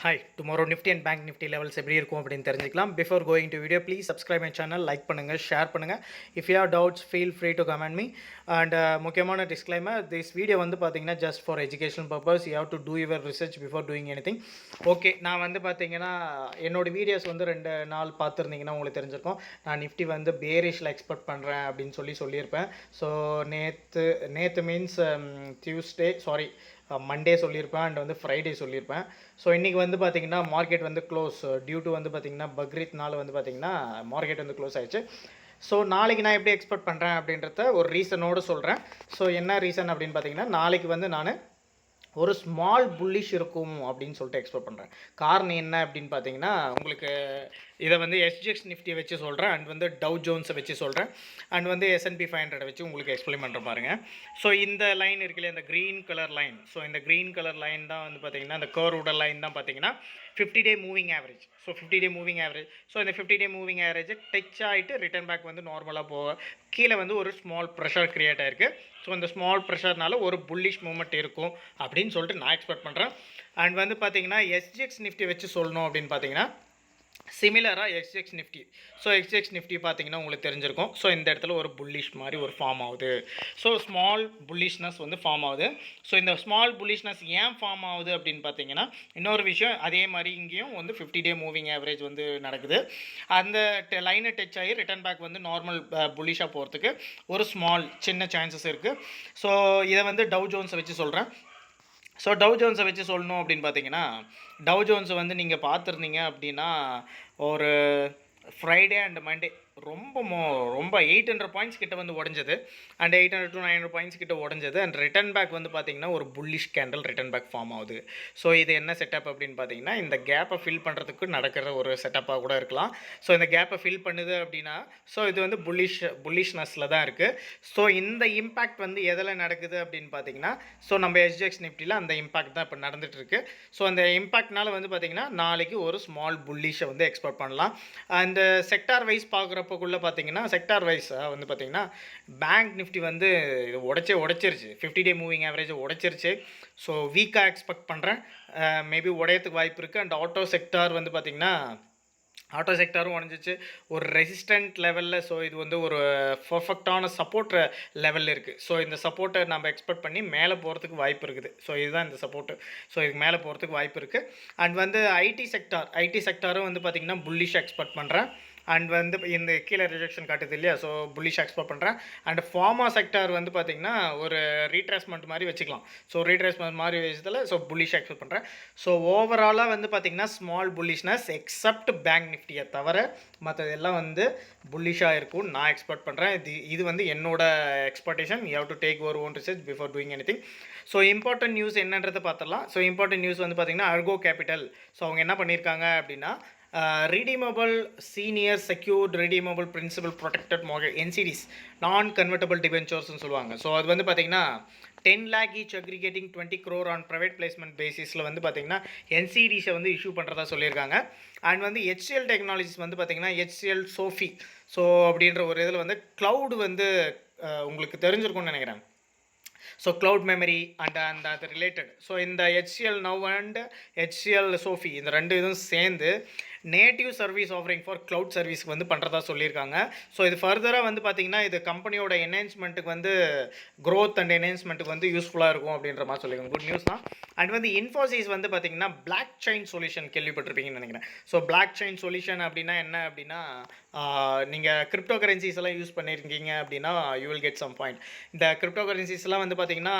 Hi, tomorrow Nifty and Bank Nifty levels எப்படி இருக்கும் அப்படினு தெரிஞ்சுக்கலாம். Before going to video, please subscribe my channel, like பண்ணுங்க, share பண்ணுங்க. If you have doubts, feel free to comment me. And முக்கியமான disclaimer, this video வந்து பாத்தீங்கன்னா just for educational purpose. You have to do your research before doing anything. Okay, நான் வந்து பாத்தீங்கன்னா என்னோட videos வந்து 2 நாள் பார்த்திருந்தீங்கன்னா உங்களுக்கு தெரிஞ்சிருக்கும். நான் Nifty வந்து bearishல எக்ஸ்பெக்ட் பண்றேன் அப்படினு சொல்லியிருப்பேன். ஸோ நேத்து மீன்ஸ் Tuesday, sorry, மண்டே சொல்லியிருப்பேன் அண்ட் வந்து ஃப்ரைடே சொல்லியிருப்பேன். ஸோ இன்றைக்கி வந்து பார்த்திங்கன்னா மார்க்கெட் வந்து க்ளோஸ் டியூ டு வந்து பார்த்திங்கன்னா பக்ரீத்னால வந்து பார்த்திங்கன்னா மார்க்கெட் வந்து க்ளோஸ் ஆயிடுச்சு. ஸோ நாளைக்கு நான் எப்படி எக்ஸ்பெக்ட் பண்ணுறேன் அப்படின்றத ஒரு ரீசனோடு சொல்கிறேன். ஸோ என்ன ரீசன் அப்படின்னு பார்த்திங்கன்னா நாளைக்கு வந்து நான் ஒரு ஸ்மால் புல்லிஷ் இருக்கும் அப்படின்னு சொல்லிட்டு எக்ஸ்பெக்ட் பண்ணுறேன். காரணம் என்ன அப்படின்னு பார்த்தீங்கன்னா உங்களுக்கு இதை வந்து எஸ்ஜிஎக்ஸ் நிஃப்டி வச்சு சொல்கிறேன் அண்ட் வந்து டவ் ஜோன்ஸை வச்சு சொல்கிறேன் அண்ட் வந்து S&P 500 வச்சு உங்களுக்கு எக்ஸ்பிளைன் பண்ணுற பாருங்க. ஸோ இந்த லைன் இருக்குல்ல, இந்த க்ரீன் கலர் லைன், ஸோ இந்த க்ரீன் கலர் லைன் தான் வந்து பார்த்திங்கன்னா இந்த கர்வ்டு லைன் தான் பார்த்தீங்கன்னா 50-day moving average. So 50-day moving average. So இந்த 50-day மூவிங் ஆவரேஜ் டச் ஆகிட்டு ரிட்டர்ன் பேக் வந்து நார்மலாக போக கீழே வந்து ஒரு ஸ்மால் ப்ரெஷர் க்ரியேட் ஆகிருக்கு. ஸோ இந்த ஸ்மால் ப்ரெஷர்னால ஒரு புல்லிஷ் மூமெண்ட் இருக்கும் அப்படின்னு சொல்லிட்டு நான் எக்ஸ்பெக்ட் பண்ணுறேன். அண்ட் வந்து பார்த்தீங்கன்னா எஸ்ஜிஎக்ஸ் நிஃப்டி வச்சு சொல்லணும் அப்படின்னு பார்த்தீங்கன்னா சிமிலராக SGX Nifty. So SGX Nifty பார்த்தீங்கன்னா உங்களுக்கு தெரிஞ்சிருக்கும். ஸோ இந்த இடத்துல ஒரு புல்லிஷ் மாதிரி ஒரு ஃபார்ம் ஆகுது. ஸோ ஸ்மால் புல்லிஷ்னஸ் வந்து ஃபார்ம் ஆகுது. ஸோ இந்த ஸ்மால் புல்லிஷ்னஸ் ஏன் ஃபார்ம் ஆகுது அப்படின்னு பார்த்தீங்கன்னா இன்னொரு விஷயம், அதே மாதிரி இங்கேயும் வந்து 50-day மூவிங் ஆவரேஜ் வந்து நடக்குது. அந்த லைனை டச் ஆகி ரிட்டர்ன் பேக் வந்து நார்மல் புல்லிஷாக போகிறதுக்கு ஒரு ஸ்மால் சின்ன சான்சஸ் இருக்குது. ஸோ இதை வந்து டவ் ஜோன்ஸை வச்சு சொல்கிறேன். ஸோ டவ் ஜோன்ஸை வச்சு சொல்லணும் அப்படின்னு பார்த்தீங்கன்னா டவ் ஜோன்ஸை வந்து நீங்கள் பார்த்துருந்தீங்க அப்படின்னா ஒரு ஃப்ரைடே அண்ட் மண்டே ரொம்ப 800 பாயிண்ட்ஸ் கிட்ட வந்து உடஞ்சது அண்ட் 800 to 900 பாயிண்ட்ஸ் கிட்ட உடஞ்சது அண்ட் ரிட்டர்ன் பேக் வந்து பார்த்திங்கன்னா ஒரு bullish candle return back form ஆகுது. ஸோ இது என்ன செட்டப் அப்படின்னு பார்த்தீங்கன்னா இந்த கேப்பை ஃபில் பண்ணுறதுக்கு நடக்கிற ஒரு செட்டப்பாக கூட இருக்கலாம். ஸோ இந்த கேப்பை ஃபில் பண்ணுது அப்படின்னா ஸோ இது வந்து புல்லிஷ்னஸில் தான் இருக்குது. ஸோ இந்த இம்பேக்ட் வந்து எதில் நடக்குது அப்படின்னு பார்த்தீங்கன்னா ஸோ நம்ம எஸ்ஜிஎக்ஸ் நிஃப்டியில் அந்த இம்பேக்ட் தான் இப்போ நடந்துகிட்ருக்கு. ஸோ அந்த இம்பேக்ட்னால வந்து பார்த்திங்கன்னா நாளைக்கு ஒரு ஸ்மால் புல்லிஷை வந்து எக்ஸ்பெக்ட் பண்ணலாம். அந்த செக்டார் வைஸ் பார்க்குறப்பக்குள்ளே பார்த்தீங்கன்னா செக்டார் வைஸ் வந்து பார்த்திங்கன்னா பேங்க் நிஃப்டி வந்து இது உடைச்சிருச்சு. 50-day மூவிங் ஆவரேஜ் உடைச்சிருச்சு. ஸோ வீக்காக எக்ஸ்பெக்ட் பண்ணுறேன். மேபி உடையத்துக்கு வாய்ப்பு இருக்குது. அண்ட் ஆட்டோ செக்டார் வந்து பார்த்திங்கன்னா ஆட்டோ செக்டாரும் உடஞ்சிச்சு ஒரு ரெசிஸ்டன்ட் லெவலில். ஸோ இது வந்து ஒரு பர்ஃபெக்டான சப்போர்ட் லெவலில் இருக்குது. ஸோ இந்த சப்போர்ட்டை நம்ம எக்ஸ்பெக்ட் பண்ணி மேலே போகிறதுக்கு வாய்ப்பு இருக்குது. ஸோ இதுதான் இந்த சப்போர்ட்டு. ஸோ இதுக்கு மேலே போகிறதுக்கு வாய்ப்பு இருக்குது. அண்ட் வந்து ஐடி செக்டாரும் வந்து பார்த்திங்கன்னா புல்லிஷ் எக்ஸ்பெக்ட் பண்ணுறேன். அண்ட் வந்து இந்த கீழே ரிஜெக்ஷன் காட்டுது இல்லையா, ஸோ புல்லிஷ் எக்ஸ்பெக்ட் பண்ணுறேன். அண்ட் ஃபார்மா செக்டார் வந்து பார்த்திங்கன்னா ஒரு ரீட்ரேஸ்மெண்ட் மாதிரி வச்சுக்கலாம். ஸோ ரீட்ரேஸ்மெண்ட் மாதிரி வச்சதில் ஸோ புல்லிஷ் எக்ஸ்பெக்ட் பண்ணுறேன். ஸோ ஓவராலாக வந்து பார்த்திங்கன்னா ஸ்மால் புல்லிஷ்னஸ் எக்ஸப்ட் பேங்க் நிஃப்டியை தவிர மற்றதெல்லாம் வந்து புல்லிஷாக இருக்கும்னு நான் எக்ஸ்பெக்ட் பண்ணுறேன். இது வந்து என்னோட expectation. You have to take your own research before doing anything. So important news என்னன்றதை பார்த்துடலாம். ஸோ இம்பார்ட்டன்ட் நியூஸ் வந்து பார்த்திங்கன்னா URGO கேபிட்டல். ஸோ அவங்க என்ன பண்ணியிருக்காங்க அப்படின்னா redeemable senior secured redeemable principal protected mortgage NCDs நான் கன்வெர்ட்டபிள் டிபென்ச்சர்ஸ்னு சொல்லுவாங்க. ஸோ அது வந்து பார்த்திங்கன்னா 10 lakh each aggregating 20 crore on private placement பேசிஸில் வந்து பார்த்திங்கன்னா NCDஸை வந்து இஷ்யூ பண்ணுறதா சொல்லியிருக்காங்க. அண்ட் வந்து HCL டெக்னாலஜிஸ் வந்து பார்த்திங்கன்னா HCL சோஃபி ஸோ அப்படின்ற ஒரு இதில் வந்து க்ளவுடு வந்து உங்களுக்கு தெரிஞ்சிருக்கும்னு நினைக்கிறேன். ஸோ க்ளவுட் மெமரி அண்ட் அது ரிலேட்டட். ஸோ இந்த HCL now and HCL Sofy இந்த ரெண்டு இதுவும் சேர்ந்து native service offering for cloud சர்வீஸ்க்கு வந்து பண்ணுறதா சொல்லியிருக்காங்க. ஸோ இது ஃபர்தராக வந்து பார்த்திங்கன்னா இது கம்பெனியோட என்ஹான்ஸ்மெண்ட்டுக்கு வந்து க்ரோத் அண்ட் என்ஹான்ஸ்மெண்ட்டுக்கு வந்து யூஸ்ஃபுல்லாக இருக்கும் அப்படின்ற மாதிரி சொல்லியிருக்காங்க. குட் நியூஸ் தான். அண்ட் வந்து இன்ஃபோசிஸ் வந்து பார்த்திங்கன்னா பிளாக் செயின் சொல்யூஷன் கேள்விப்பட்டிருப்பீங்கன்னு நினைக்கிறேன். ஸோ பிளாக் செயின் சொல்யூஷன் அப்படின்னா என்ன அப்படின்னா நீங்கள் கிரிப்டோ கரன்சிஸ் எல்லாம் யூஸ் பண்ணியிருக்கீங்க அப்படின்னா you will get some point. இந்த கிரிப்டோ கரன்சிஸ்லாம் வந்து பார்த்திங்கன்னா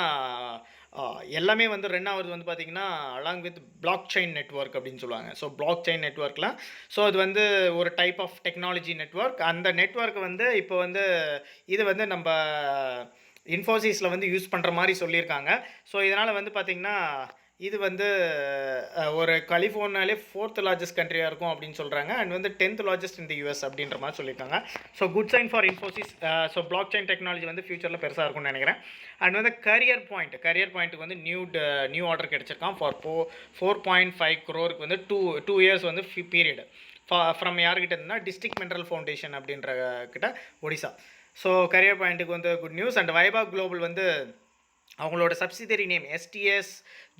எல்லாமே வந்து ரெண்டாவது வந்து பார்த்திங்கன்னா along with block chain network அப்படின்னு சொல்லுவாங்க. ஸோ பிளாக் செயின் நெட்வொர்க்கில் ஸோ அது வந்து ஒரு டைப் ஆஃப் டெக்னாலஜி நெட்வொர்க். அந்த நெட்வொர்க் வந்து இப்போ வந்து இது வந்து நம்ம இன்ஃபோசிஸில் வந்து யூஸ் பண்ணுற மாதிரி சொல்லியிருக்காங்க. ஸோ இதனால் வந்து பார்த்திங்கன்னா இது வந்து ஒரு கலிஃபோர்னியாலே 4th largest கண்ட்ரியாக இருக்கும் அப்படின்னு சொல்கிறாங்க. அண்ட் வந்து 10th largest in the US அப்படின்ற மாதிரி சொல்லியிருக்காங்க. So good sign for Infosys. So block chain technology வந்து ஃபியூச்சரில் பெருசாக இருக்கும்னு நினைக்கிறேன். அண்ட் வந்து கரியர் பாயிண்ட்டுக்கு வந்து நியூ ஆர்டர் கிடச்சிருக்கான் ஃபார் 4.5 crore வந்து டூ இயர்ஸ் வந்து பீரியட் ஃப்ரம் யார்கிட்ட இருந்தால் டிஸ்ட்ரிக்ட் மினரல் ஃபவுண்டேஷன் அப்படின்ற கிட்ட ஒடிசா. ஸோ கரியர் பாயிண்ட்டுக்கு வந்து குட் நியூஸ். அண்ட் வைபாவ் குளோபல் வந்து அவங்களோட சப்சிடரி நேம் எஸ்டிஎஸ்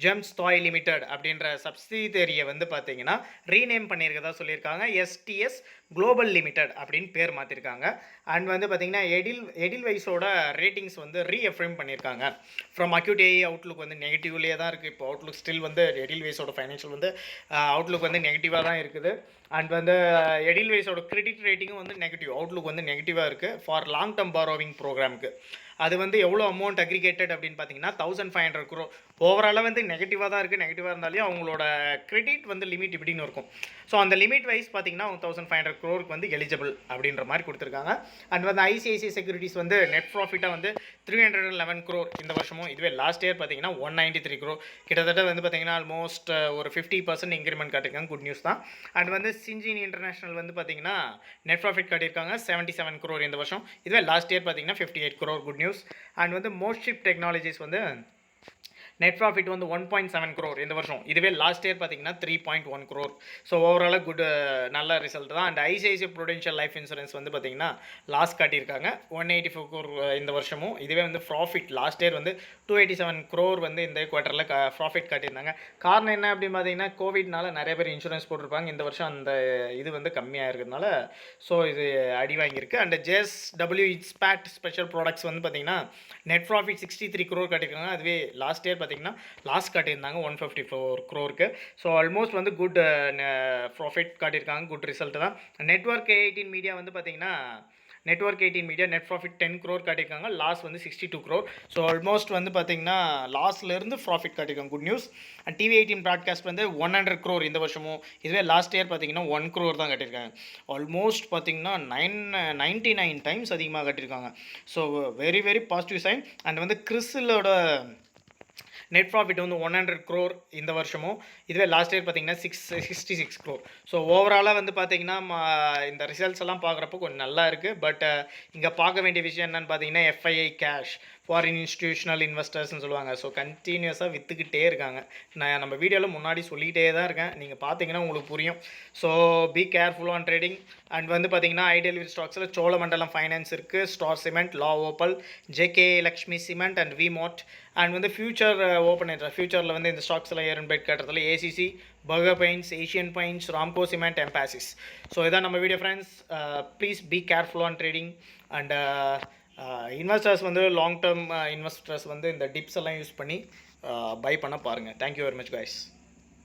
ஜெம்ஸ் டாய் லிமிடெட் அப்படின்ற சப்சிடரியை வந்து பார்த்தீங்கன்னா ரீநேம் பண்ணியிருக்கதா சொல்லியிருக்காங்க. எஸ்டிஎஸ் குளோபல் லிமிடெட் அப்படின்னு பேர் மாற்றிருக்காங்க. அண்ட் வந்து பார்த்தீங்கன்னா எடில்வைஸோட ரேட்டிங்ஸ் வந்து ரீஎஃப்ரேம் பண்ணியிருக்காங்க. ஃப்ரம் அக்யூட் ஏஐ அவுட்லுக் வந்து நெகட்டிவ்லேயே தான் இருக்குது. இப்போ அவுட்லுக் ஸ்டில் வந்து எடில்வைஸோட ஃபைனான்ஷியல் வந்து அவுட்லுக் வந்து நெகட்டிவாக தான் இருக்குது. அண்ட் வந்து எடில்வைஸோட கிரெடிட் ரேட்டிங்கும் வந்து நெகட்டிவ், அவுட்லுக் வந்து நெகட்டிவாக இருக்குது ஃபார் லாங் டர்ம் பாரோவிங் ப்ரோக்ராமுக்கு. அது வந்து எவ்வளோ அமௌண்ட் அக்ரிகேட்டட் அப்படின்னு பார்த்தீங்கன்னா 1500 crore. ஓவராலாக வந்து நெகட்டிவாக தான் இருக்குது. நெகட்டிவாக இருந்தாலும் அவங்களோட கிரெடிட் வந்து லிமிட் இப்படின்னு இருக்கும். ஸோ அந்த லிமிட் வைஸ் பார்த்தீங்கன்னா அவங்க 1500 crore வந்து எலிஜிபிள் அப்படின்ற மாதிரி கொடுத்துருக்காங்க. அண்ட் வந்து ஐசிஐசிஐ செக்யூரிட்டிஸ் வந்து நெட் ப்ராஃபிட்டாக வந்து 311 crore இந்த வருஷமும். இதுவே லாஸ்ட் இயர் பார்த்தீங்கன்னா 193 crore. கிட்டத்தட்ட வந்து பார்த்தீங்கன்னா ஆல்மோஸ்ட் ஒரு 50% இன்க்ரிமெண்ட் காட்டியிருக்காங்க. குட் நியூஸ் தான். அண்ட் வந்து சிஞ்சின் இன்டர்நேஷனல் வந்து பார்த்தீங்கன்னா நெட் ப்ராஃபிட் காட்டியிருக்காங்க 77 crore இந்த வருஷம். இதுவே லாஸ்ட் இயர் பார்த்தீங்கன்னா 58 crore. Good news. அண்ட் வந்து மோஸ்ட்ஷிப் டெக்னாலஜிஸ் வந்து நெட் ப்ராஃபிட் வந்து 1.7 crore இந்த வருஷம். இதுவே லாஸ்ட் இயர் பார்த்தீங்கன்னா 3.1 crore. ஸோ ஓவராலாக குட் நல்ல ரிசல்ட் தான். And ICICI prudential life insurance வந்து பார்த்தீங்கன்னா லாஸ் காட்டியிருக்காங்க 184 crore இந்த வருஷமும். இதுவே வந்து ப்ராஃபிட் லாஸ்ட் இயர் வந்து 287 crore வந்து இந்த குவார்ட்டரில் ப்ராஃபிட் காட்டியிருந்தாங்க. காரணம் என்ன அப்படின்னு பார்த்தீங்கன்னா கோவிட்னால நிறைய பேர் இன்சூரன்ஸ் போட்டிருப்பாங்க. இந்த வருஷம் அந்த இது வந்து கம்மியாக இருக்கிறதுனால ஸோ இது அடி வாங்கியிருக்கு. அண்ட் ஜேஎஸ்டபிள்யூ இட்ஸ்பேட் ஸ்பெஷல் ப்ராடக்ட்ஸ் வந்து பார்த்தீங்கன்னா நெட் ப்ராஃபிட் 63 crore காட்டியிருக்காங்க. அதுவே லாஸ்ட் இயர் பார்த்தீங்கன்னா லாஸ் காட்டியிருந்தாங்க 154 crore. ஸோ ஆல்மோஸ்ட் வந்து குட் ப்ராஃபிட் காட்டியிருக்காங்க. குட் ரிசல்ட் தான். நெட்வொர்க் 18 மீடியா வந்து பார்த்தீங்கன்னா network 18 media net profit 10 crore காட்டியிருக்காங்க. லாஸ் வந்து 62 crore. ஸோ ஆல்மோஸ்ட் வந்து பார்த்தீங்கன்னா லாஸ்லேருந்து ப்ராஃபிட் காட்டியிருக்காங்க. Good news. And TV-18 broadcast வந்து 100 crore இந்த வருஷமும். இதுவே லாஸ்ட் இயர் பார்த்தீங்கன்னா 1 crore தான் கட்டியிருக்காங்க. ஆல்மோஸ்ட் பார்த்தீங்கன்னா 99 டைம்ஸ் அதிகமாக கட்டியிருக்காங்க. So very very positive sign. And வந்து கிறிஸிலோட நெட் ப்ராஃபிட் வந்து 100 crore இந்த வருஷமும். இதுவே லாஸ்ட் இயர் பார்த்தீங்கன்னா 66 crore. ஸோ ஓவராலாக வந்து பார்த்தீங்கன்னா இந்த ரிசல்ட்ஸ் எல்லாம் பார்க்குறப்போ கொஞ்சம் நல்லா இருக்குது. பட் இங்கே பார்க்க வேண்டிய விஷயம் என்னென்னு பார்த்தீங்கன்னா FII கேஷ் ஃபாரின் இன்ஸ்டிடியூஷனல் இன்வெஸ்டர்ஸ்னு சொல்லுவாங்க. ஸோ கண்டினியூஸாக விற்றுக்கிட்டே இருக்காங்க. நான் நம்ம வீடியோவில் முன்னாடி சொல்லிகிட்டே தான் இருக்கேன். நீங்கள் பார்த்தீங்கன்னா உங்களுக்கு புரியும். So be careful on trading. And வந்து பார்த்தீங்கன்னா ஐடியல் ஸ்டாக்ஸில் சோழமண்டலம் ஃபைனான்ஸ் இருக்குது, star cement, La Opal, JK Lakshmi cement and Vmart. And வந்து ஃபியூச்சர் ஓப்பன் ஆகிடுற ஃபியூச்சரில் வந்து இந்த ஸ்டாக்ஸில் ஏர் அண்ட் பைட் கட்டுறதுல ACC, Berger paints, Asian paints, Ramco cement, Mphasis. So இதான் நம்ம video friends. Please be careful on trading. And investors வந்து லாங் டேர்ம் இன்வெஸ்டர்ஸ் வந்து இந்த டிப்ஸ் எல்லாம் யூஸ் பண்ணி பை பண்ண பாருங்கள். Thank you very much guys.